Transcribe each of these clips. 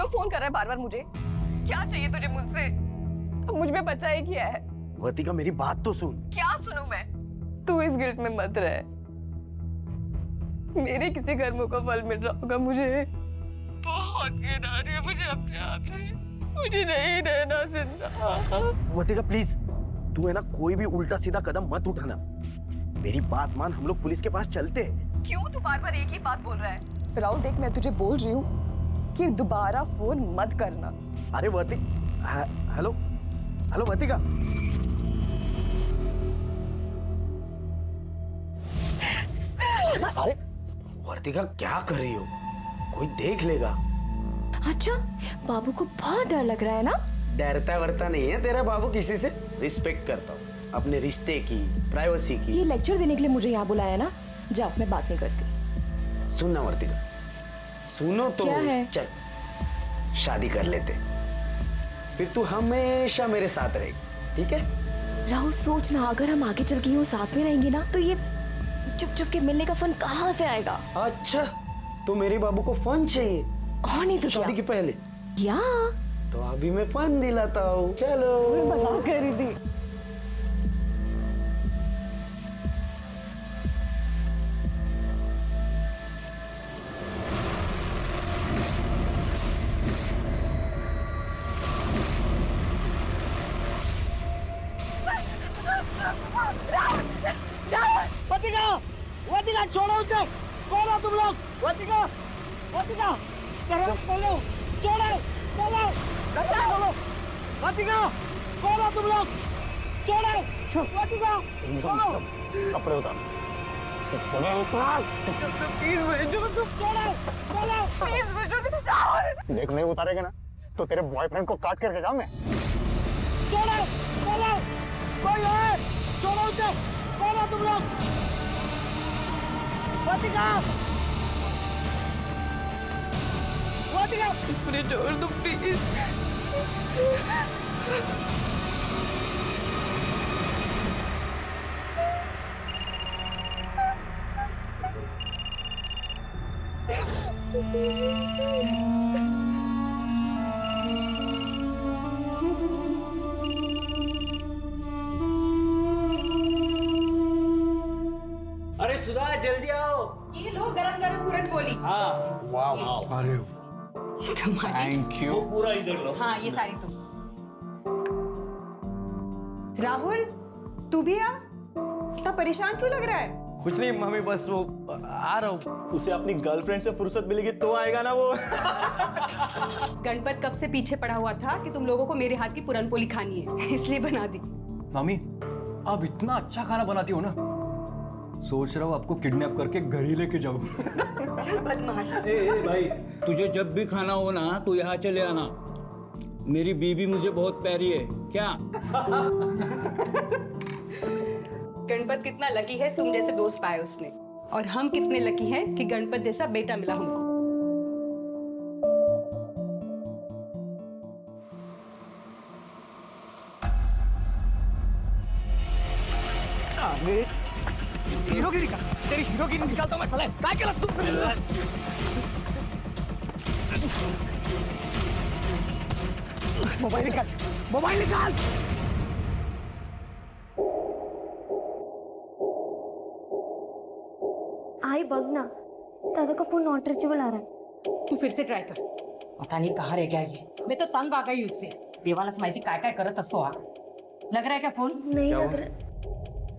क्यों फोन कर रहा है बार बार मुझे? क्या चाहिए तुझे मुझसे? अब मुझ में बचा ही क्या है? वर्तिका मेरी बात तो सुन। क्या सुनूं मैं? तू इस गिल्ट में मत रह। मेरे किसी कर्मों का फल मिल रहा होगा मुझे। बहुत घिन आ रही है मुझे अपने आप से। मुझे नहीं रहना जिंदा। वर्तिका प्लीज, तू है ना कोई भी उल्टा सीधा कदम मत उठाना। मेरी बात मान, हम लोग पुलिस के पास चलते हैं। क्यों तू बार बार एक ही बात बोल रहा है? राहुल देख, मैं तुझे बोल रही हूँ कि दोबारा फोन मत करना। अरे हेलो हेलो वर्तिका। अरे वर्तिका क्या कर रही हो? कोई देख लेगा। अच्छा, बाबू को बहुत डर लग रहा है ना? डरता वरता नहीं है तेरा बाबू किसी से। रिस्पेक्ट करता हूँ अपने रिश्ते की, प्राइवेसी की। ये लेक्चर देने के लिए मुझे यहाँ बुलाया ना? जाओ, मैं बात नहीं करती। सुनना वर्तिका, सुनो तो। क्या है? चल शादी कर लेते, फिर तू हमेशा मेरे साथ रहेगी, ठीक है? राहुल सोचना, अगर हम आगे चल के यूं साथ में रहेंगे ना तो ये चुप चुप के मिलने का फन कहाँ से आएगा? अच्छा, तो मेरे बाबू को फन चाहिए और नहीं तो शादी के पहले? या तो अभी मैं फन दिलाता हूँ, चलो। मैं मजाक कर रही थी। वर्तिका, वर्तिका छोड़ो उसे। कौन हो तुम लोग? वर्तिका, वर्तिका, बोलो, छोड़ो, बोलो, बोलो। वर्तिका, कौन हो तुम लोग? छोड़ो, वर्तिका, बोलो। कपड़े उतार। प्लीज भेजो तुम। छोड़ो, बोलो। प्लीज भेजो राहुल। देख, नहीं उतारेगा ना तो तेरे बॉयफ्रेंड को काट करके जाऊं मैं। छोड़ो, बोलो, कोई है? छोड़ो उसे। कौन हो तुम लोग? वर्तिका, वर्तिका। मुझे छोड़ दो प्लीज। अरे सुधा, जल्दी आओ। ये लो गरम गरम पूरन पोली। हाँ, वाह वाह, अरे तुम्हारी। Thank you. वो पूरा इधर लो। हाँ, ये सारी तुम। राहुल, तू भी आ। इतना परेशान क्यों लग रहा है? कुछ नहीं मम्मी, बस वो आ रहा हूँ। उसे अपनी गर्लफ्रेंड से फुर्सत मिलेगी तो आएगा ना वो। गणपत कब से पीछे पड़ा हुआ था कि तुम लोगों को मेरे हाथ की पूरन पोली खानी है, इसलिए बना दी। मामी, आप इतना अच्छा खाना बनाती हो ना, सोच रहा हूँ आपको किडनैप करके घर ही लेके जाऊँ। चल बदमाश। ए भाई, तुझे जब भी खाना हो ना तो यहाँ चले आना। मेरी बीबी मुझे बहुत प्यारी है क्या? गणपत कितना लकी है तुम जैसे दोस्त पाए उसने, और हम कितने लकी हैं कि गणपत जैसा बेटा मिला हमको। हीरोगिरी का, तेरी हीरोगिरी निकालता हूँ मैं साले। काय केलं तू? मोबाइल निकाल, मोबाइल निकाल। आई बघ ना, दादा का फोन नॉट रीचेबल आ रहा है। तू फिर से ट्राय कर। पता नाही कहा रे क्या ये, मैं तो तंग आ गई उससे। देवालाच माहिती काय काय करत असतो हा। लग रहा है क्या फोन? नहीं लग रहा।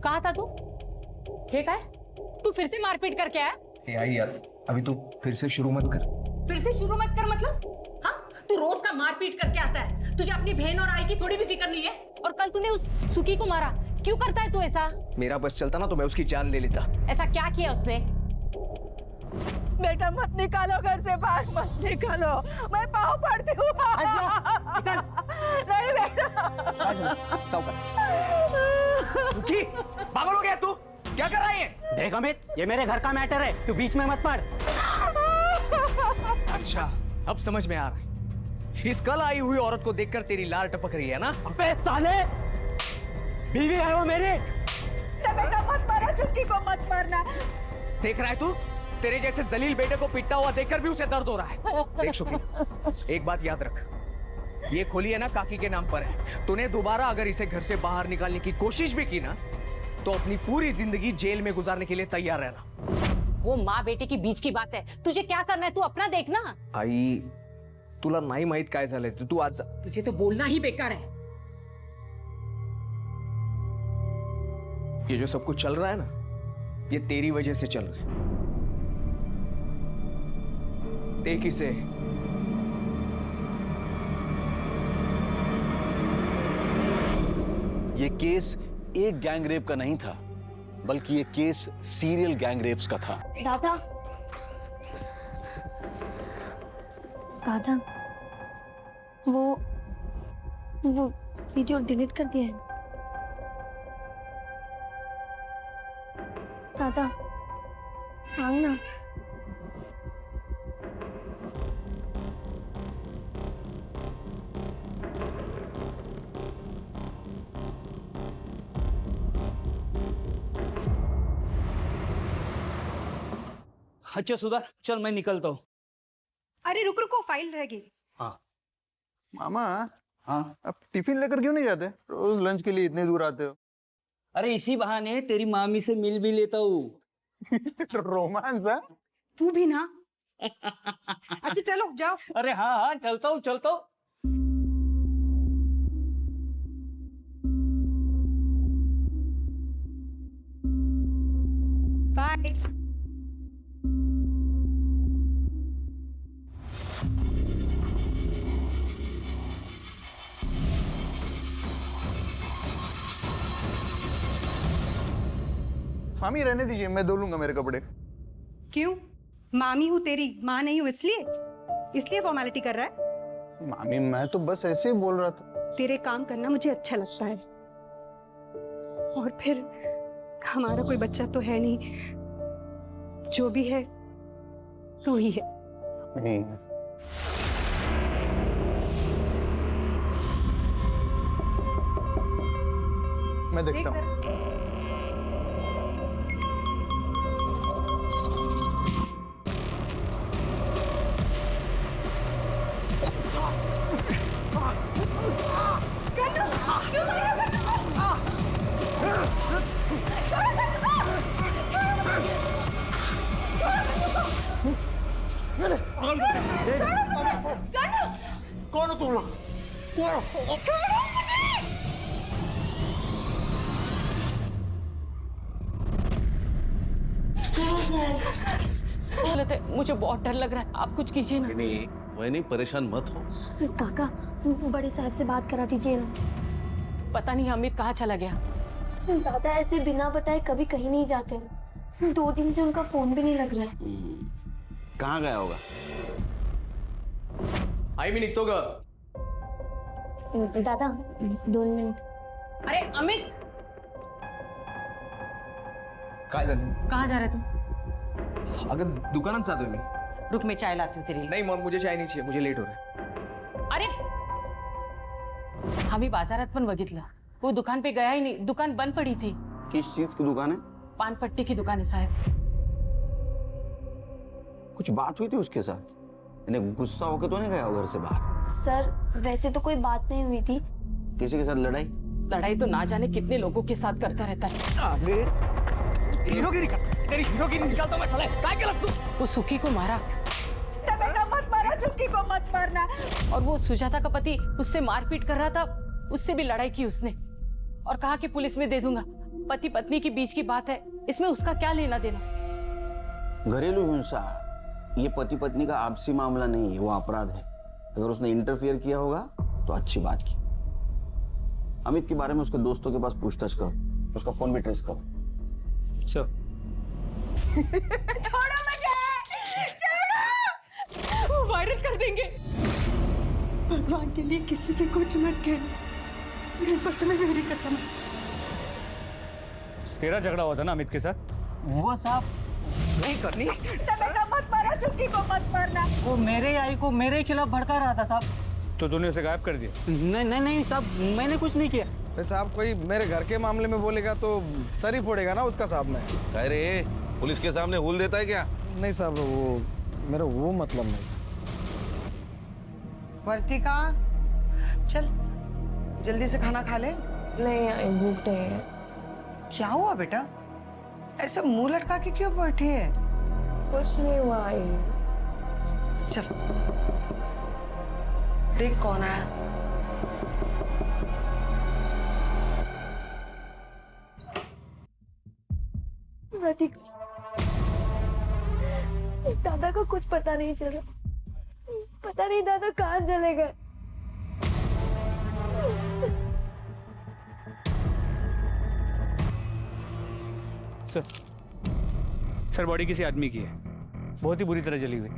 कहा था तू? हे काय, तू फिर से मारपीट करके आया? आई यार, अभी तू फिर से शुरू मत कर। फिर से शुरू मत कर मतलब? हाँ, तू रोज का मारपीट करके आता है। तुझे अपनी बहन और आई की थोड़ी भी फिक्र नहीं है। और कल तूने उस सुखी को मारा, क्यों करता है तू ऐसा? मेरा बस चलता ना तो मैं उसकी जान ले लेता। ऐसा क्या किया उसने? बेटा मत निकालो घर से बाहर, मत निकालो। मैं पाँव पड़ती हूँ। नहीं बेटा। सुखी, पागल हो गया तू? क्या कर रहा है? देख अमित, ये मेरे घर का मैटर है, तू बीच में मत पड़। अच्छा, अब समझ में आ रहा है। इस कल आई हुई औरत को देखकर तेरी लार टपक रही है ना? अबे साले, बीवी है वो मेरी। बेटा मत मारो, सुखी को मत मारना। देख रहा है तू? तेरे जैसे जलील बेटे को पिटता हुआ देखकर भी उसे दर्द हो रहा है। देख शुक्री, एक बात याद रख, ये खोली है ना काकी के नाम पर है। तूने दोबारा अगर इसे घर से बाहर निकालने की कोशिश भी की ना, तो अपनी पूरी जिंदगी जेल में गुजारने के लिए तैयार रहना। वो माँ बेटे की बीच की बात है, तुझे क्या करना है तू अपना देखना। आई, तुला नाही माहित काय झालंय, तू आज जा। तुझे तो बोलना ही बेकार है। ये जो सब कुछ चल रहा है ना, ये तेरी वजह से चल रहा है। एक ही से ये केस एक गैंग रेप का नहीं था, बल्कि ये केस सीरियल गैंग रेप्स का था। दादा, दादा, वो वीडियो डिलीट कर दिया है दादा, सांग ना। अच्छा सुधा, चल मैं निकलता हूँ। अरे रुक रुको, फाइल रह गई। मामा, हाँ, अब टिफिन लेकर क्यों नहीं जाते? रोज लंच के लिए इतने दूर आते हो। अरे इसी बहाने तेरी मामी से मिल भी लेता हूँ। रोमांस है? तू भी ना। अच्छा चलो जाओ। अरे हाँ हाँ, चलता हूँ चलता हूँ। बाय। मामी रहने दीजिए, मैं धो लूंगा मेरे कपड़े। क्यों? मामी हूँ तेरी, माँ नहीं हूँ इसलिए फॉर्मेलिटी कर रहा है? मामी मैं तो बस ऐसे ही बोल रहा था। तेरे काम करना मुझे अच्छा लगता है, और फिर हमारा कोई बच्चा तो है नहीं, जो भी है तू ही है। नहीं, मैं देखता हूँ। कौन हो तुम लोग? मुझे बहुत डर लग रहा है, आप कुछ कीजिए ना। नहीं, वह नहीं, परेशान मत हो। काका, बड़े साहब से बात करा दीजिए ना। पता नहीं अमित कहाँ चला गया। दादा ऐसे बिना बताए कभी कहीं नहीं जाते, 2 दिन से उनका फोन भी नहीं लग रहा है। कहाँ गया होगा? आई मी निघतो ग। दादा 2 मिनट। अरे अमित, काय झालं? कहाँ जा रहे तुम? अगं दुकानात जातोय मी। रुक, मैं चाय लाती हूँ तेरे लिए। नहीं मॉम, मुझे चाय नहीं चाहिए, मुझे लेट हो रहा है। अरे आम्ही बाजारात पण बघितलं, वो दुकान पे गया ही नहीं, दुकान बंद पड़ी थी। किस चीज की दुकान है? पान पट्टी की दुकान है साहब। कुछ बात हुई थी उसके साथ? इन्हें गुस्सा होकर तो नहीं गया वो घर से बाहर? सर वैसे तो कोई बात नहीं हुई थी। किसी के साथ लड़ाई? लड़ाई तो ना जाने कितने लोगों के साथ करता रहता है। हीरोगिरी का, तेरी हीरोगिरी निकालता मैं साले। काय केलंस तू? वो सुखी को मारा, मत मारा, सुखी को मत मारना। और वो सुजाता का पति उससे मारपीट कर रहा था, उससे भी लड़ाई की उसने, और कहा कि पुलिस में दे दूंगा। पति पत्नी के बीच की बात है, इसमें उसका क्या लेना देना? घरेलू हिंसा ये पति पत्नी का आपसी मामला नहीं है, वो अपराध है। अगर उसने इंटरफियर किया होगा तो अच्छी बात की। अमित के बारे में उसके दोस्तों के पास पूछताछ करो, उसका फोन भी ट्रेस करो। छोड़ो मुझे, छोड़ो, वो वायरल कर देंगे। भगवान के लिए किसी से कुछ मत कहना, गणपत में मेरी कसम। तेरा झगड़ा हुआ था ना अमित के साथ? वो साहब नहीं करनी। मत मारा, सुखी को मत मारना। वो मेरे आई को मेरे खिलाफ भड़का रहा था साहब। तो तूने उसे गायब कर दिया? नहीं नहीं नहीं साहब, मैंने कुछ नहीं किया। साहब कोई मेरे घर के मामले में बोलेगा तो सर ही फोड़ेगा ना उसका साहब में। अरे पुलिस के सामने हुल देता है क्या? नहीं साहब, वो मेरा वो मतलब नहीं। वर्तिका, चल जल्दी से खाना खा ले। नहीं आई, भूख नहीं है। क्या हुआ बेटा, ऐसे मुंह लटका के क्यों बैठी है? कुछ नहीं हुआ आई। चल देख कौन आया। दादा को कुछ पता नहीं चला। पता नहीं दादा कहाँ चले गए। सर बॉडी किसी आदमी की है, बहुत ही बुरी तरह जली हुई।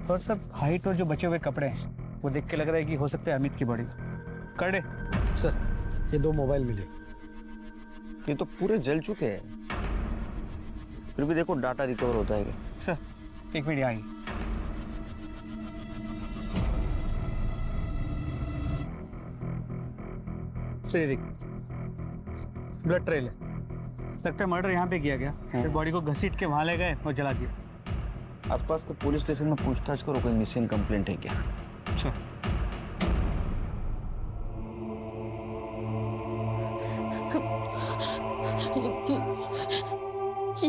और सर हाइट और जो बचे हुए कपड़े हैं वो देख के लग रहा है कि हो सकता है अमित की बॉडी। कर दे सर, ये 2 मोबाइल मिले। ये तो पूरे जल चुके हैं, फिर भी देखो डाटा रिकवर होता है क्या? Sir 1 minute I. सर ये देख, ब्लड ट्रेल है, लगता है मर्डर यहाँ पे किया गया। फिर बॉडी को घसीट के वहां ले गए और जला दिया। आसपास के पुलिस स्टेशन में पूछताछ करो, कोई मिसिंग कंप्लेंट है क्या? अच्छा।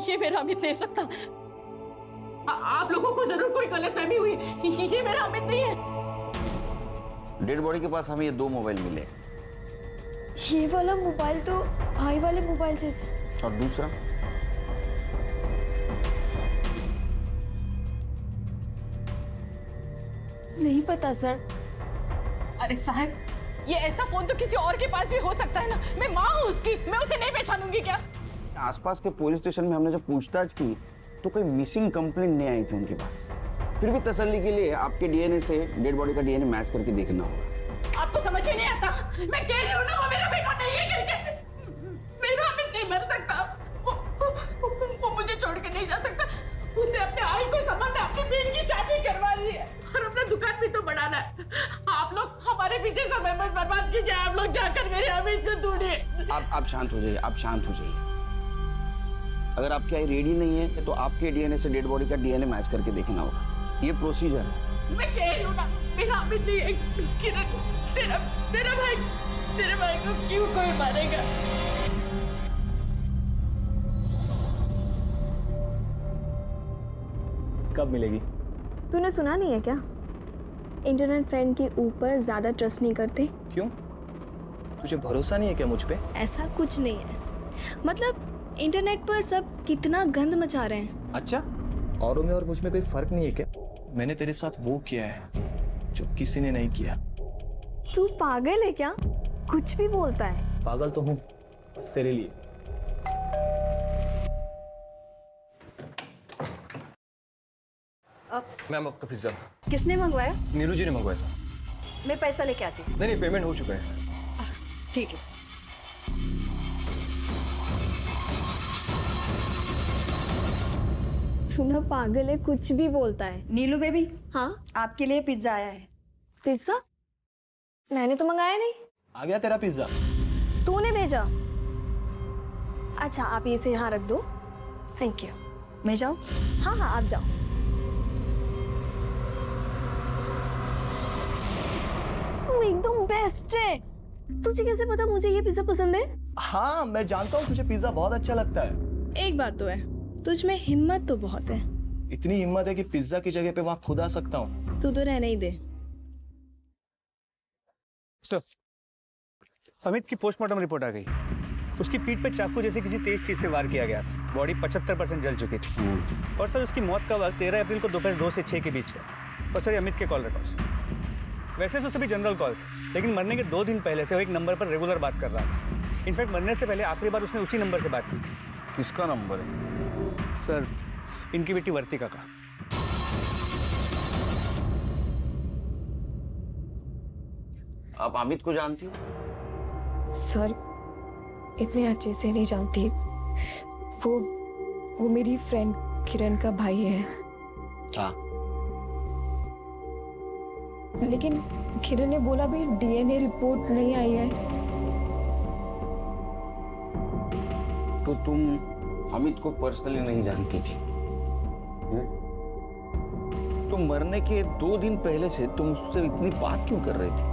ये मेरा अमित नहीं हो सकता। आप लोगों को जरूर कोई गलतफहमी हुई। ये मेरा अमित नहीं है। डेड बॉडी के पास हमें ये 2 मोबाइल मिले। ये वाला मोबाइल तो भाई वाले मोबाइल जैसा। और दूसरा? नहीं पता सर। अरे साहब, ये ऐसा फोन तो किसी और के पास भी हो सकता है ना। मैं माँ हूँ उसकी, मैं उसे नहीं पहचानूंगी क्या? आसपास के पुलिस स्टेशन में हमने जब पूछताछ की तो कोई मिसिंग कंप्लेंट नहीं आई थी उनके पास। फिर भी तसल्ली के लिए आपके डीएनए से डेड बॉडी का डीएनए मैच करके देखना होगा। आपको समझ ही नहीं आता। मैं कह रही हूँ ना, वो मेरा बेटा नहीं है करके। मेरा अमित नहीं मर सकता। वो मुझे छोड़ के नहीं जा सकता। उसे अपने आई को संभालना, अपनी बहन की शादी करवानी है और अपना दुकान भी तो बढ़ाना है। आप लोग हमारे पीछे समय मत बर्बाद कीजिए। आप लोग जाकर मेरे अमित को ढूंढिए। आप शांत हो जाइए, आप शांत हो जाइए। अगर आपकी आई रेडी नहीं है तो आपके डीएनए से डेड बॉडी का डीएनए मैच करके देखना होगा। ये प्रोसीजर है। मैं कह रही हूँ ना, मेरा अमित नहीं है। किरण, तेरे भाई को क्यों कोई मारेगा? कब मिलेगी? तूने सुना नहीं है क्या? इंटरनेट फ्रेंड के ऊपर ज्यादा ट्रस्ट नहीं करते। क्यों? तुझे भरोसा नहीं है क्या मुझ पे? ऐसा कुछ नहीं है, मतलब इंटरनेट पर सब कितना गंद मचा रहे हैं। अच्छा, औरों में और मुझ में कोई फर्क नहीं है क्या? मैंने तेरे साथ वो किया है जो किसी ने नहीं किया। तू पागल है क्या? कुछ भी बोलता है। पागल तो हूँ, बस तेरे लिए। मैम आपका पिज्जा किसने मंगवाया? नीलू जी ने मंगवाया था। मैं पैसा लेके आती हूँ। नहीं पेमेंट हो चुका है। ठीक है। सुना पागल है, कुछ भी बोलता है। नीलू बेबी, हाँ आपके लिए पिज्जा आया है। पिज्जा? मैंने तो मंगाया नहीं। आ गया तेरा पिज्जा। तूने भेजा? अच्छा, आप इसे यहाँ रख दो। Thank you. मैं जाऊँ? हाँ हाँ, आप जाओ। तू एकदम बेस्ट है। तुझे कैसे पता मुझे ये पिज्जा पसंद है? हाँ, मैं जानता हूँ तुझे पिज्जा बहुत अच्छा लगता है। एक बात तो है, तुझ में हिम्मत तो बहुत है। इतनी हिम्मत है कि पिज्जा की जगह पे वहां खुद आ सकता हूँ। तू तो रहने ही दे। सर, अमित की पोस्टमार्टम रिपोर्ट आ गई। उसकी पीठ पे चाकू जैसे किसी तेज चीज से वार किया गया था। बॉडी 75% जल चुकी थी। और सर उसकी मौत का वक्त 13 अप्रैल को दोपहर 2 से 6 के बीच है। और सर अमित के कॉल रिकॉर्ड्स, वैसे तो सभी जनरल कॉल्स, लेकिन मरने के 2 दिन पहले से वो एक नंबर पर रेगुलर बात कर रहा था। इनफैक्ट मरने से पहले आखिरी बार उसने उसी नंबर से बात की थी। किसका नंबर है? सर, इनकी बेटी वर्तिका का। आप अमित को जानती हो? सर, इतने अच्छे से नहीं जानती। वो मेरी फ्रेंड किरण का भाई है। हाँ। लेकिन किरण ने बोला भी डीएनए रिपोर्ट नहीं आई है। तो तुम अमित को पर्सनली नहीं जानती थी। तो मरने के 2 दिन पहले से तुम उससे इतनी बात क्यों कर रही थी?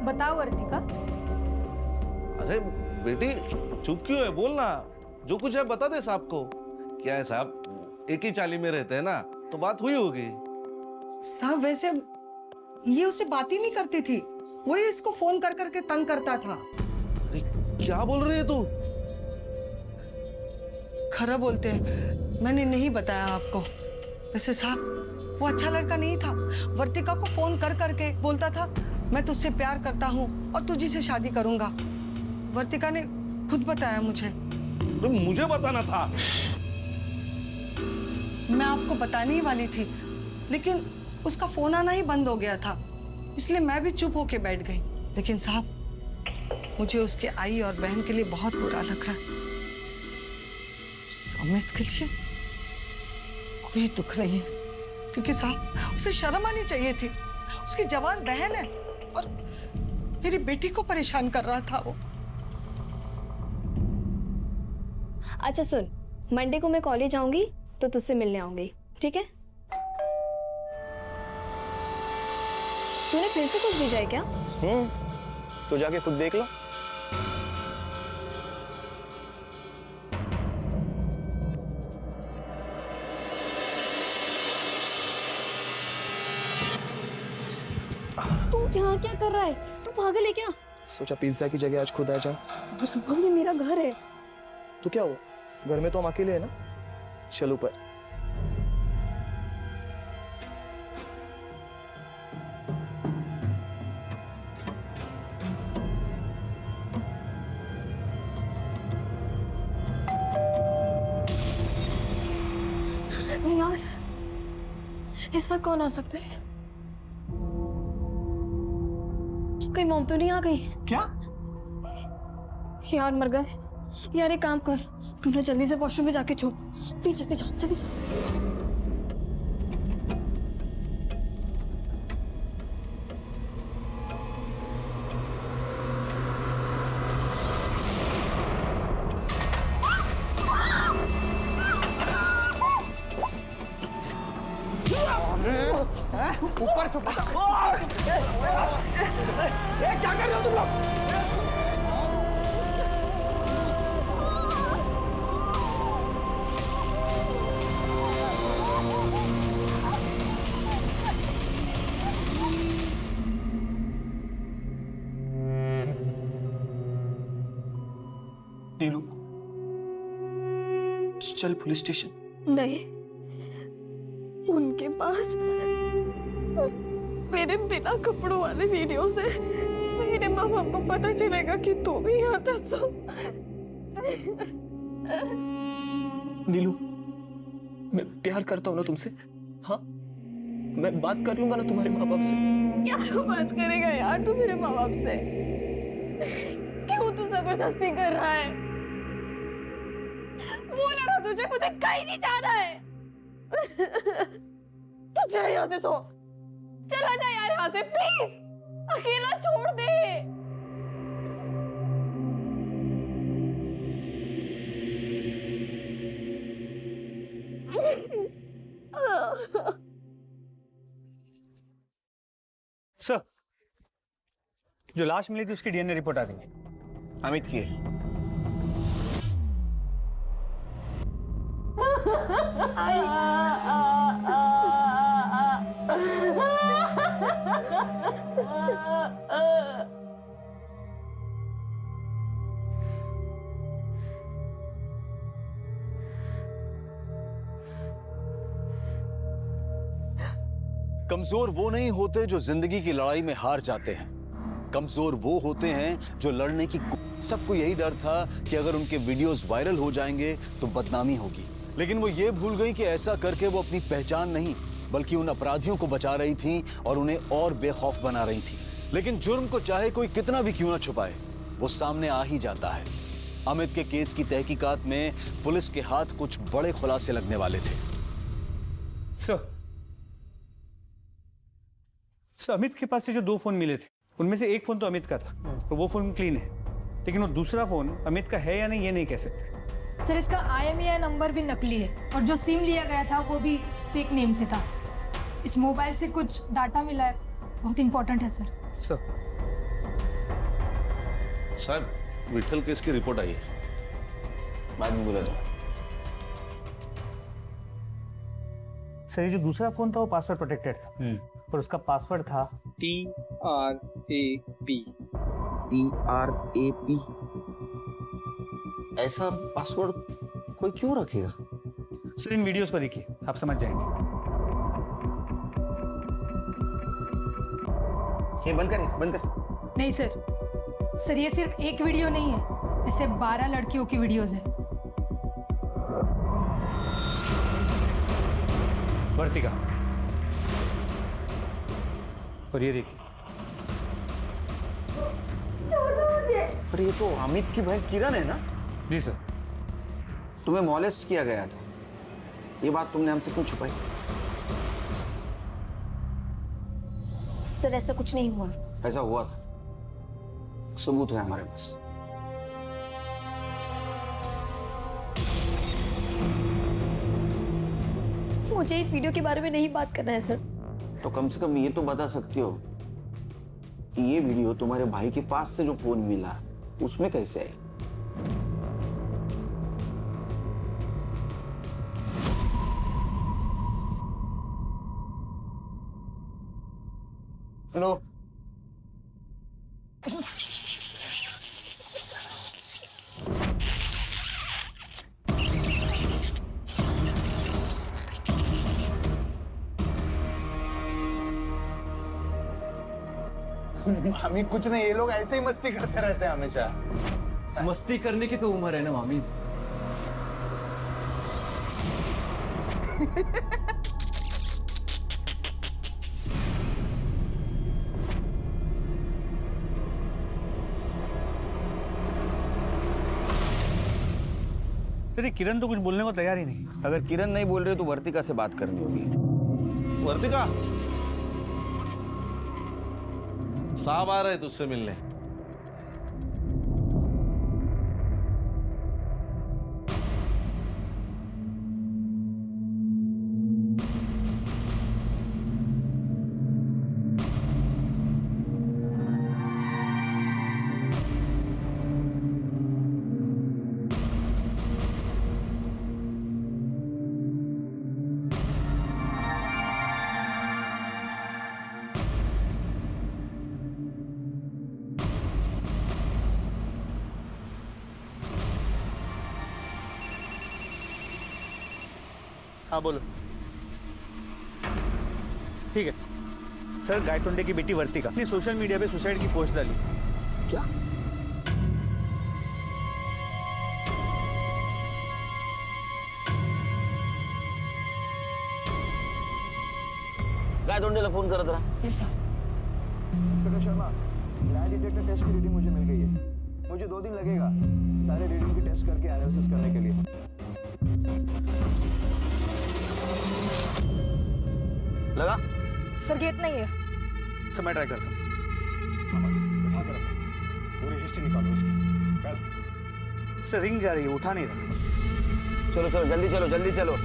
बताओ वर्तिका। अरे बेटी चुप क्यों है, बोलना। जो कुछ है बता दे साहब को। क्या है साहब, एक ही चाली में रहते हैं ना, तो बात हुई होगी। साहब वैसे ये उससे बात ही नहीं करती थी, वही इसको फोन कर करके तंग करता था। अरे क्या बोल रही है तू? खरा बोलते हैं, मैंने नहीं बताया आपको। वैसे साहब वो अच्छा लड़का नहीं था। वर्तिका को फोन कर करके बोलता था मैं तुझसे प्यार करता हूँ और तुझी से शादी करूंगा। वर्तिका ने खुद बताया मुझे। तो मुझे बताना था। मैं आपको बताने ही वाली थी, लेकिन उसका फोन आना ही बंद हो गया था, इसलिए मैं भी चुप होके बैठ गई। लेकिन साहब मुझे उसके आई और बहन के लिए बहुत बुरा लग रहा है। अमित के लिए कोई दुख नहीं है, क्योंकि साहब उसे शर्म आनी चाहिए थी। उसकी जवान बहन है और मेरी बेटी को परेशान कर रहा था वो। अच्छा सुन, मंडे को मैं कॉलेज आऊंगी तो तुझसे मिलने आऊंगी, ठीक है? तूने फिर से कुछ भेजा है क्या? तो जाके खुद देख लो। तू यहाँ क्या कर रहा है? तू पागल है क्या? सोचा पिज्जा की जगह आज खुद आ जा। सुबह ये मेरा घर है। तो क्या हुआ, घर में तो हम अकेले हैं ना। चल ऊपर। यार इस वक्त कौन आ सकता है? कहीं मॉम तो नहीं आ गई? क्या यार मर गए। यार एक काम कर, तू ना जल्दी से वॉशरूम में जाके छुप। प्लीज जल्दी जा, जल्दी जा। ऊपर छुपा। क्या कर रहे हो तुम लोग? नीलू चल पुलिस स्टेशन। नहीं, उनके पास मेरे बिना कपड़ों वाले वीडियो से मेरे माँ बाप को पता चलेगा कि तू भी यहाँ था। तो नीलू मैं प्यार करता हूँ ना तुमसे। हाँ मैं बात कर लूंगा ना तुम्हारे माँ बाप से। क्या बात करेगा यार तू मेरे माँ बाप से? क्यों तू जबरदस्ती कर रहा है? बोला ना तुझे, मुझे कहीं नहीं जाना है। तू चला यहाँ से, सो चला जा यार यहाँ से प्लीज। अकेला छोड़ दे। सर, जो लाश मिली थी उसकी डीएनए रिपोर्ट आ गई। अमित की है। कमजोर वो नहीं होते जो जिंदगी की लड़ाई में हार जाते हैं। कमजोर वो होते हैं जो लड़ने की। सबको यही डर था कि अगर उनके वीडियोस वायरल हो जाएंगे तो बदनामी होगी, लेकिन वो ये भूल गई कि ऐसा करके वो अपनी पहचान नहीं बल्कि उन अपराधियों को बचा रही थी और उन्हें और बेखौफ बना रही थी। लेकिन जुर्म को चाहे कोई कितना भी क्यों ना छुपाए, वो सामने आ ही जाता है। अमित के केस की तहकीकात में पुलिस के हाथ कुछ बड़े खुलासे लगने वाले थे। सर, अमित के पास से जो 2 फोन मिले थे उनमें से एक फोन तो अमित का था, तो वो फोन क्लीन है। लेकिन वो दूसरा फोन अमित का है या नहीं ये नहीं कह सकते। सर इसका IMEI नंबर भी नकली है और जो सिम लिया गया था वो भी फेक नेम से था। इस मोबाइल से कुछ डाटा मिला है, बहुत इंपॉर्टेंट है सर। सर साहब विठल केस की रिपोर्ट आई है। बाद में बोला था। सर ये जो दूसरा फोन था वो पासवर्ड प्रोटेक्टेड था और उसका पासवर्ड था TRAP। TRAP। ऐसा पासवर्ड कोई क्यों रखेगा? सर इन वीडियोस को देखिए, आप समझ जाएंगे। ये बंद कर, बंद कर। नहीं सर, सर ये सिर्फ एक वीडियो नहीं है, ऐसे 12 लड़कियों की वीडियोस है। वर्तिका, और ये देखिए। पर ये तो अमित की बहन किरण है ना? जी सर। तुम्हें मॉलेस्ट किया गया था, ये बात तुमने हमसे क्यों छुपाई? सर ऐसा कुछ नहीं हुआ। ऐसा हुआ था, सबूत है हमारे पास। मुझे इस वीडियो के बारे में नहीं बात करना है सर। तो कम से कम ये तो बता सकती हो कि ये वीडियो तुम्हारे भाई के पास से जो फोन मिला उसमें कैसे आई? हेलो। मामी कुछ नहीं, ये लोग ऐसे ही मस्ती करते रहते हैं हमेशा। मस्ती करने की तो उम्र है ना मामी। तेरी किरण तो कुछ बोलने को तैयार ही नहीं। अगर किरण नहीं बोल रही तो वर्तिका से बात करनी होगी। वर्तिका, साहब आ रहे तुझसे मिलने। हाँ बोलो। ठीक है सर, गायतोंडे की बेटी वर्तिका ने सोशल मीडिया पे सुसाइड की पोस्ट डाली। क्या? गायतोंडेला फोन करत रहा। Yes sir. Doctor Sharma, lie detector test की रीडिंग मुझे मिल गई है। मुझे 2 दिन लगेगा सारे रीडिंग की टेस्ट करके एनालिसिस करने के लिए। लगा? सर गेट नहीं है। सर मैं ट्राई करता हूँ। बैठा कर रखो, पूरी हिस्ट्री निकालो इसकी। सर रिंग जा रही है, उठा नहीं रहा। चलो चलो जल्दी चलो, जल्दी चलो।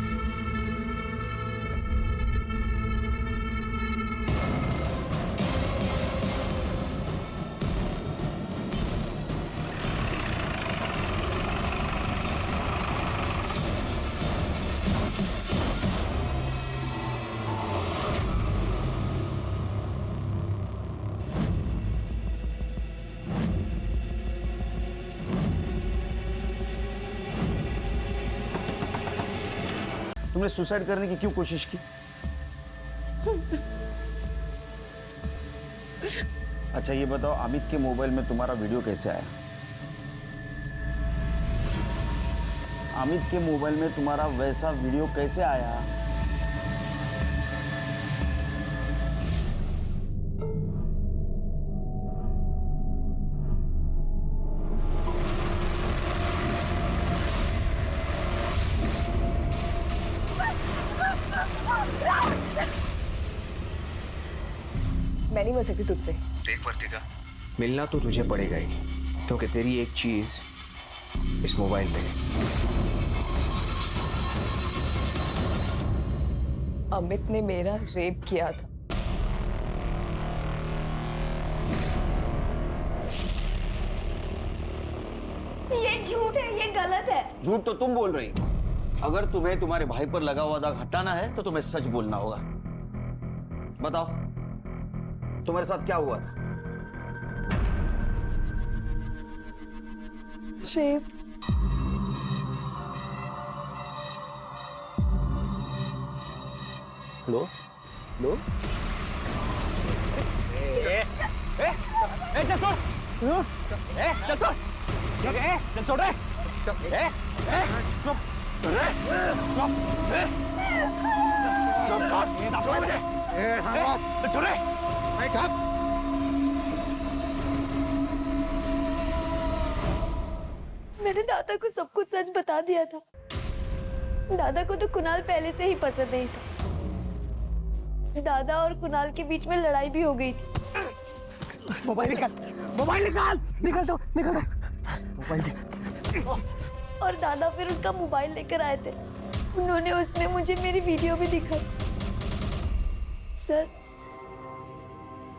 तुमने सुसाइड करने की क्यों कोशिश की? अच्छा ये बताओ, अमित के मोबाइल में तुम्हारा वीडियो कैसे आया? अमित के मोबाइल में तुम्हारा वैसा वीडियो कैसे आया? मैं नहीं मिल सकती तुझसे। देख वर्तिका, मिलना तो तुझे पड़ेगा ही, क्योंकि तेरी एक चीज इस मोबाइल पे है। अमित ने मेरा रेप किया था। ये झूठ है, ये गलत है। झूठ तो तुम बोल रही हो। अगर तुम्हें तुम्हारे भाई पर लगा हुआ दाग हटाना है तो तुम्हें सच बोलना होगा। बताओ तुम्हारे साथ क्या हुआ था? रेप। लो लो चल छोड़, चल छोड़, चल छोड़ रे, मैंने दादा को सब कुछ सच बता दिया था। दादा को तो कुणाल पहले से ही पसंद नहीं था। दादा और कुणाल के बीच में लड़ाई भी हो गई थी। मोबाइल निकाल, मोबाइल निकाल, निकल दो, निकल दो, मोबाइल दे। और दादा फिर उसका मोबाइल लेकर आए थे। उन्होंने उसमें मुझे मेरी वीडियो भी दिखाई। सर,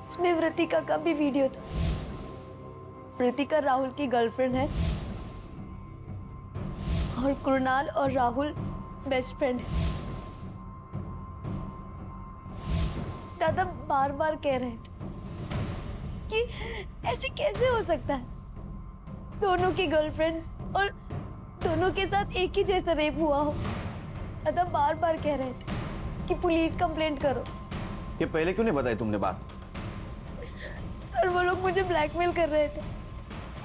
उसमें वृतिका का भी वीडियो था। वृतिका राहुल की गर्लफ्रेंड है और कुणाल और राहुल बेस्ट फ्रेंड है। दादा बार बार कह रहे थे कि ऐसे कैसे हो सकता है, दोनों की गर्लफ्रेंड्स और दोनों के साथ एक ही जैसा रेप हुआ हो। दादा बार बार कह रहे थे कि पुलिस कंप्लेंट करो। ये पहले क्यों नहीं बताई तुमने बात? सर, वो लोग मुझे ब्लैकमेल कर रहे थे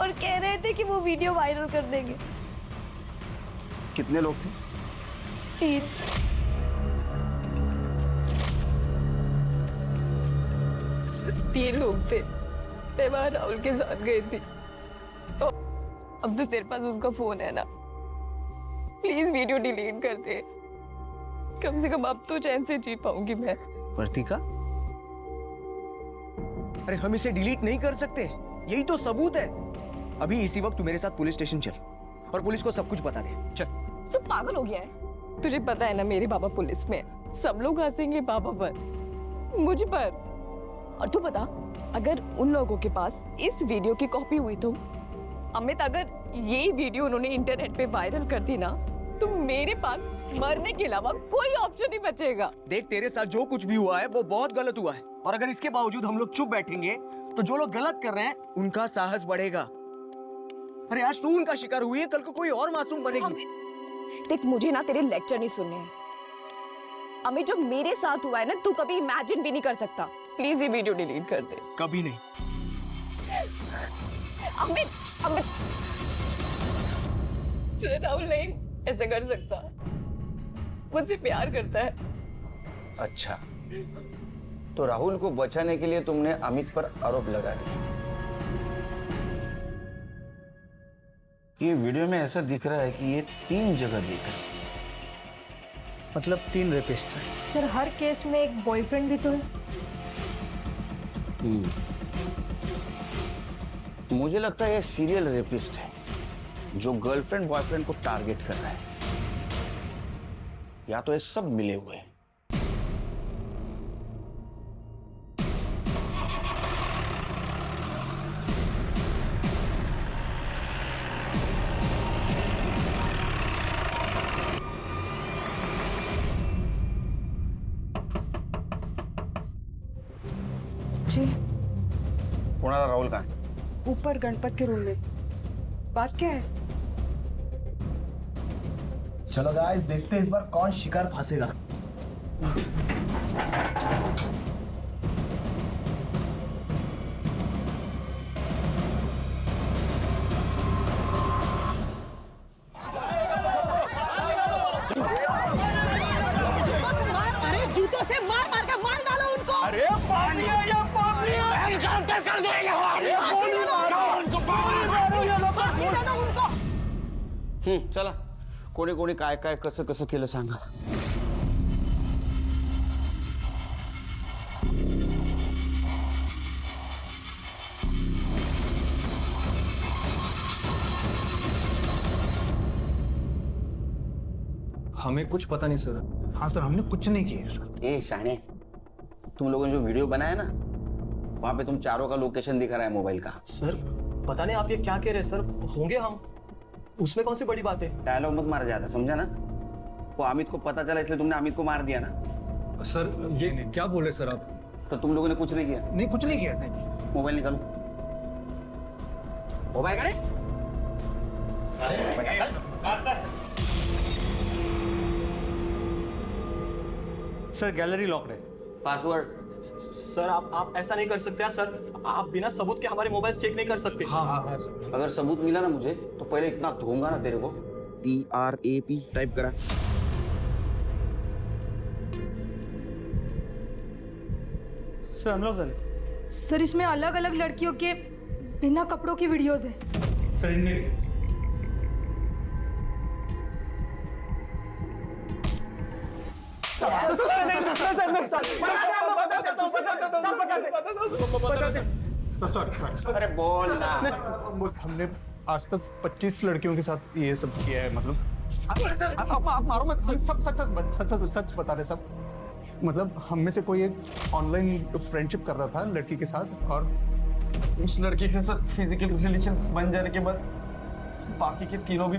और कह रहे थे कि वो वीडियो वायरल कर देंगे। कितने लोग थे? 3। तीन लोग थे। मैं वहां राहुल के साथ गई थी। अब तो तेरे पास उसका फोन है ना, प्लीज वीडियो डिलीट कर दे। कम से कम अब तो चैन से जी पाऊंगी मैं। वर्तिका, अरे हम इसे डिलीट नहीं कर सकते, यही तो सबूत है। अभी इसी वक्त तू मेरे साथ पुलिस स्टेशन चल और पुलिस को सब कुछ बता दे। चल। तू पागल हो गया है? तुझे पता है ना मेरे पापा पुलिस में है। सब लोग हंसेंगे पापा पर, मुझ पर। और तू बता, अगर उन लोगों के पास इस वीडियो की कॉपी हुई तो अमित, अगर ये वीडियो उन्होंने इंटरनेट पे वायरल कर दी ना, तो मेरे पास मरने के अलावा कोई ऑप्शन नहीं बचेगा। देख, तेरे साथ जो कुछ भी हुआ है वो बहुत गलत हुआ है, और अगर इसके बावजूद हम लोग चुप बैठेंगे तो जो लोग गलत कर रहे हैं उनका साहस बढ़ेगा। अरे आज तू उनका शिकार हुई है, कल को कोई और मासूम बनेगी। देख, मुझे ना तेरे लेक्चर नहीं सुनने हैं। अमित, जो मेरे साथ हुआ है ना, तू कभी इमेजिन भी नहीं कर सकता। प्लीज ये वीडियो डिलीट कर दे। कभी नहीं। अमित, अमित, राहुल नहीं ऐसा कर सकता, मुझसे प्यार करता है। अच्छा, तो राहुल को बचाने के लिए तुमने अमित पर आरोप लगा दिया। ये वीडियो में ऐसा दिख रहा है कि ये 3 जगह देख रहे हैं। मतलब 3 रेपिस्ट हैं। सर, हर केस में एक बॉयफ्रेंड भी तो है। मुझे लगता है ये सीरियल रेपिस्ट है जो गर्लफ्रेंड बॉयफ्रेंड को टारगेट कर रहा है, या तो ये सब मिले हुए हैं। जी, कुणाल राहुल कहाँ है? ऊपर गणपत के रूम में। बात क्या है? चलो गाइस, देखते हैं इस बार कौन शिकार फंसेगा। अरे जूतों से मार मार के मार डालो उनको। अरे पानी है या पानी है? कर देंगे। चला, कोणी कोणी काय काय कसं कसं केलं सांगा. हमें कुछ पता नहीं सर। हाँ सर, हमने कुछ नहीं किया सर। ए शाने, तुम लोगों ने जो वीडियो बनाया ना, वहां पे तुम चारों का लोकेशन दिख रहा है मोबाइल का। सर पता नहीं आप ये क्या कह रहे हैं सर, होंगे हम, उसमें कौन सी बड़ी बात है। डायलॉग मत मार जाता, समझा ना? वो अमित को पता चला इसलिए तुमने अमित को मार दिया ना। सर ये क्या बोले सर आप? तो तुम लोगों ने कुछ नहीं किया? नहीं, कुछ नहीं किया सर। मोबाइल निकालो। मोबाइल करे? सर गैलरी लॉक है। पासवर्ड? सर आप ऐसा नहीं कर सकते सर, आप बिना सबूत के हमारे मोबाइल चेक नहीं कर सकते। हाँ सर। अगर सबूत मिला ना मुझे तो पहले इतना धोऊंगा ना तेरे को। TRAP टाइप करा। सर अनलॉक झाले। सर इसमें अलग अलग लड़कियों के बिना कपड़ों की वीडियोस है। सर इनमें अरे बोल ना। हमने आज तक 25 लड़कियों के साथ ये सब किया है। मतलब आप मारो मत, सब सच बता रहे सब। मतलब हम में से कोई एक ऑनलाइन फ्रेंडशिप कर रहा था लड़की के साथ, और उस लड़के के साथ फिजिकल रिलेशन बन जाने के बाद बाकी के तीनों भी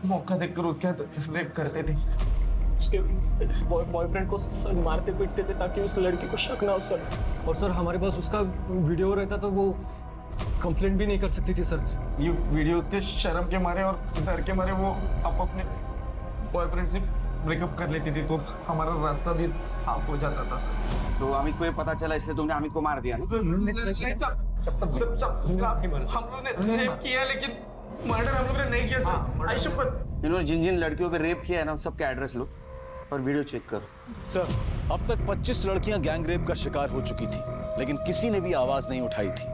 मौका देखकर उसके साथ रेप करते थे। उसके बॉयफ्रेंड को सर मारते पीटते थे ताकि उस लड़की को शक ना हो सर। और सर हमारे पास उसका वीडियो रहता तो वो कंप्लेंट भी नहीं कर सकती थी सर। ये वीडियो उसके शर्म के मारे और डर के मारे वो अपने बॉयफ्रेंड से ब्रेकअप कर लेती थी, तो हमारा रास्ता भी साफ हो जाता था सर। तो अमित को ये पता चला इसलिए तुमने अमित को मार दिया ना? हम लोग ने रेप किया लेकिन मर्डर हम लोग ने नहीं किया सर। आई शपथ। इन्होंने जिन जिन लड़कियों पे रेप किया है ना, सबके एड्रेस लो और वीडियो चेक करो। सर अब तक 25 लड़कियां गैंग रेप का शिकार हो चुकी थी, लेकिन किसी ने भी आवाज नहीं उठाई थी।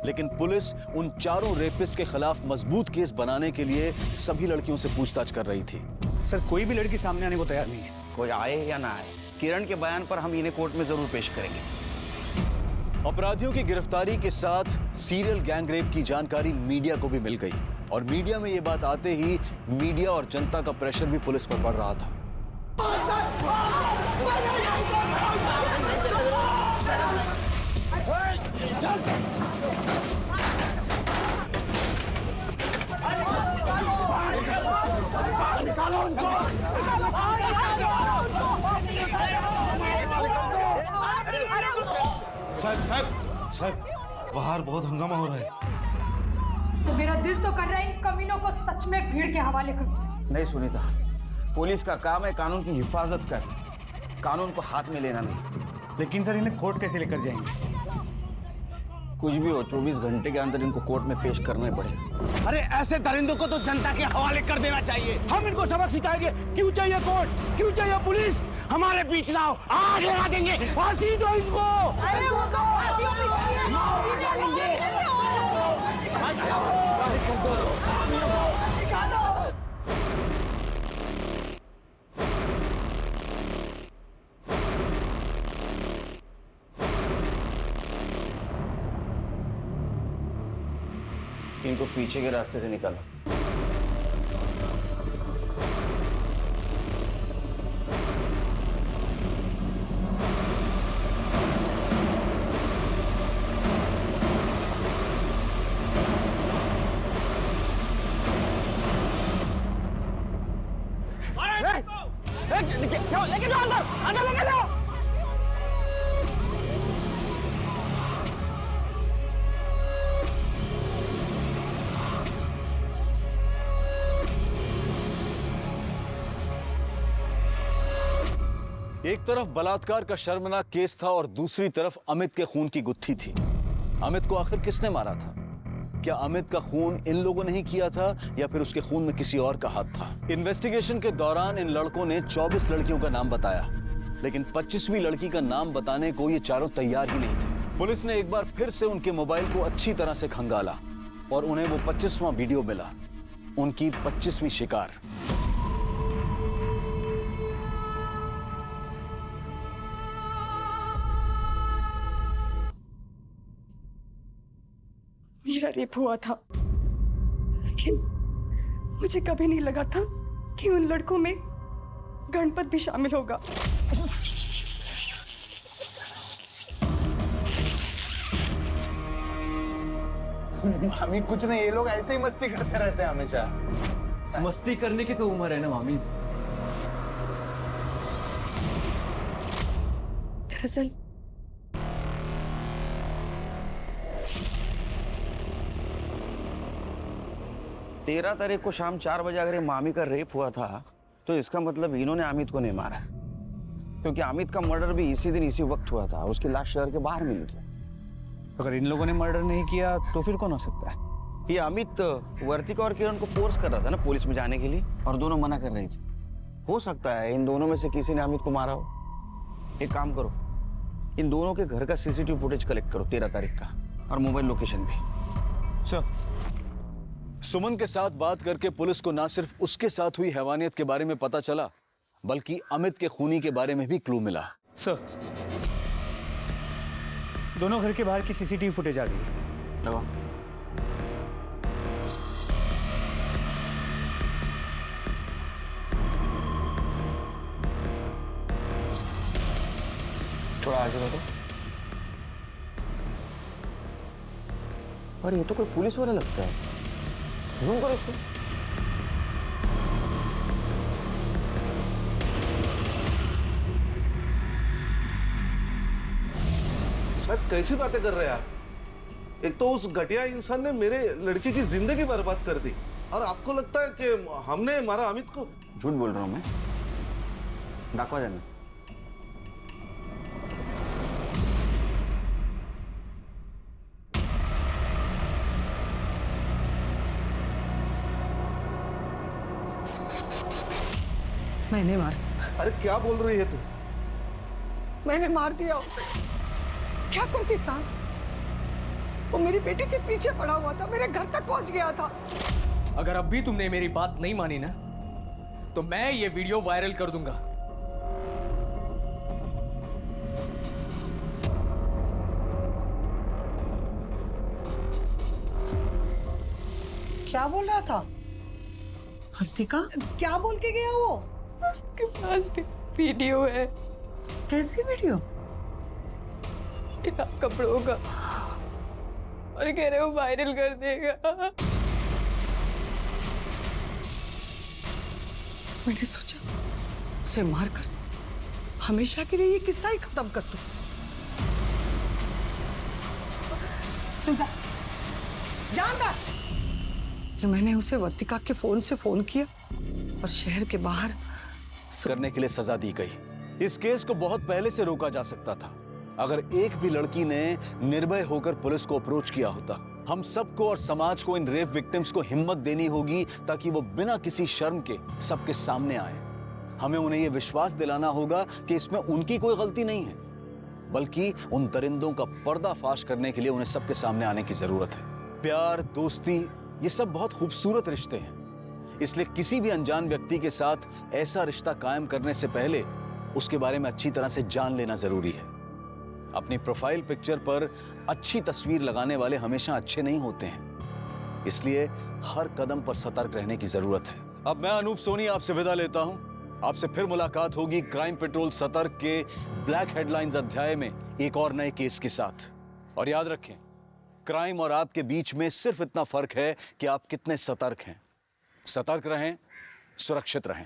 लेकिन पुलिस उन चारों रेपिस्ट के खिलाफ मजबूत केस बनाने के लिए सभी लड़कियों से पूछताछ कर रही थी। सर कोई भी लड़की सामने आने को तैयार नहीं है। कोई आए या ना आए, किरण के बयान पर हम इन्हें कोर्ट में जरूर पेश करेंगे। अपराधियों की गिरफ्तारी के साथ सीरियल गैंग रेप की जानकारी मीडिया को भी मिल गई, और मीडिया में ये बात आते ही मीडिया और जनता का प्रेशर भी पुलिस पर पड़ रहा था। साहब बाहर बहुत हंगामा हो रहा है। तो मेरा दिल तो कर रहा है इन कमीनों को सच में भीड़ के हवाले कर। नहीं सुनीता, पुलिस का काम है कानून की हिफाजत करना, कानून को हाथ में लेना नहीं। लेकिन सर इन्हें कोर्ट कैसे लेकर जाएंगे? कुछ भी हो, 24 घंटे के अंदर इनको कोर्ट में पेश करना ही पड़ेगा। अरे ऐसे दरिंदों को तो जनता के हवाले कर देना चाहिए। हम इनको सबक सिखाएंगे। क्यों चाहिए कोर्ट, क्यों चाहिए पुलिस? हमारे बीच ना हो, आग लगा देंगे, फांसी दो इनको। अरे वो तो इनको पीछे के रास्ते से निकालो। लेके जाओ अंदर, अंदर लेके जाओ। एक तरफ बलात्कार का शर्मनाक केस था और दूसरी तरफ अमित के खून की गुत्थी थी। अमित को आखिर किसने मारा था? क्या अमित का खून इन लोगों ने ही किया था या फिर उसके खून में किसी और का हाथ था? इन्वेस्टिगेशन के दौरान इन लड़कों ने 24 लड़कियों का नाम बताया, लेकिन 25वीं लड़की का नाम बताने को ये चारों तैयार ही नहीं थे। पुलिस ने एक बार फिर से उनके मोबाइल को अच्छी तरह से खंगाला और उन्हें वो 25वां वीडियो मिला, उनकी 25वीं शिकार। मेरा रेप हुआ था, लेकिन मुझे कभी नहीं लगा था कि उन लड़कों में गणपत भी शामिल होगा। मामी कुछ नहीं, ये लोग ऐसे ही मस्ती करते रहते हैं हमेशा। मस्ती करने की तो उम्र है ना मामी। दरअसल तेरह तारीख को शाम 4 बजे अगर ये मामी का रेप हुआ था तो इसका मतलब इन्होंने अमित को नहीं मारा, क्योंकि अमित का मर्डर भी इसी दिन इसी वक्त हुआ था। उसकी लाश शहर के बाहर मिली थी। अगर इन लोगों ने मर्डर नहीं किया तो फिर कौन हो सकता है? ये अमित वर्तिका और किरण को फोर्स कर रहा था ना पुलिस में जाने के लिए, और दोनों मना कर रही थी। हो सकता है इन दोनों में से किसी ने अमित को मारा हो। एक काम करो, इन दोनों के घर का सीसीटीवी फुटेज कलेक्ट करो 13 तारीख का, और मोबाइल लोकेशन भी। सर, सुमन के साथ बात करके पुलिस को ना सिर्फ उसके साथ हुई हैवानियत के बारे में पता चला, बल्कि अमित के खूनी के बारे में भी क्लू मिला। सर, दोनों घर के बाहर की सीसीटीवी फुटेज आ गई। लगाओ। थोड़ा आगे बढ़ो। और ये तो कोई पुलिस वाला लगता है। जूम करो इसको। सर कैसी बातें कर रहे हैं आप? एक तो उस घटिया इंसान ने मेरे लड़की की जिंदगी बर्बाद कर दी, और आपको लगता है कि हमने मारा अमित को? झूठ बोल रहा हूं मैं। दाखवा देना। मैंने मारा। अरे क्या बोल रही है तू? मैंने मार दिया उसे। क्या करती साहब? वो मेरी बेटी के पीछे पड़ा हुआ था, मेरे घर तक पहुंच गया था। अगर अब भी तुमने मेरी बात नहीं मानी ना, तो मैं ये वीडियो वायरल कर दूंगा। क्या बोल रहा था वर्तिका? क्या बोल के गया वो? उसके पास भी वीडियो है। कैसी वीडियो? इन कपड़ों का, और कह रहे हो वायरल कर देगा। मैंने सोचा उसे मारकर हमेशा के लिए ये किस्सा ही खत्म कर दूं। तू जा अंदर। फिर मैंने उसे वर्तिका के फोन से फोन किया और शहर के बाहर करने के लिए सजा दी गई। इस केस को बहुत पहले से रोका जा सकता था, अगर एक भी लड़की ने निर्भय होकर पुलिस को अप्रोच किया होता। हम सबको और समाज को इन रेप विक्टिम्स को हिम्मत देनी होगी, ताकि वो बिना किसी शर्म के सबके सामने आए। हमें उन्हें यह विश्वास दिलाना होगा कि इसमें उनकी कोई गलती नहीं है, बल्कि उन दरिंदों का पर्दाफाश करने के लिए उन्हें सबके सामने आने की जरूरत है। प्यार, दोस्ती, ये सब बहुत खूबसूरत रिश्ते हैं, इसलिए किसी भी अनजान व्यक्ति के साथ ऐसा रिश्ता कायम करने से पहले उसके बारे में अच्छी तरह से जान लेना जरूरी है। अपनी प्रोफाइल पिक्चर पर अच्छी तस्वीर लगाने वाले हमेशा अच्छे नहीं होते हैं, इसलिए हर कदम पर सतर्क रहने की जरूरत है। अब मैं अनूप सोनी आपसे विदा लेता हूं। आपसे फिर मुलाकात होगी क्राइम पेट्रोल सतर्क के ब्लैक हेडलाइंस अध्याय में एक और नए केस के साथ। और याद रखें, क्राइम और आपके बीच में सिर्फ इतना फर्क है कि आप कितने सतर्क हैं। सतर्क रहें, सुरक्षित रहें।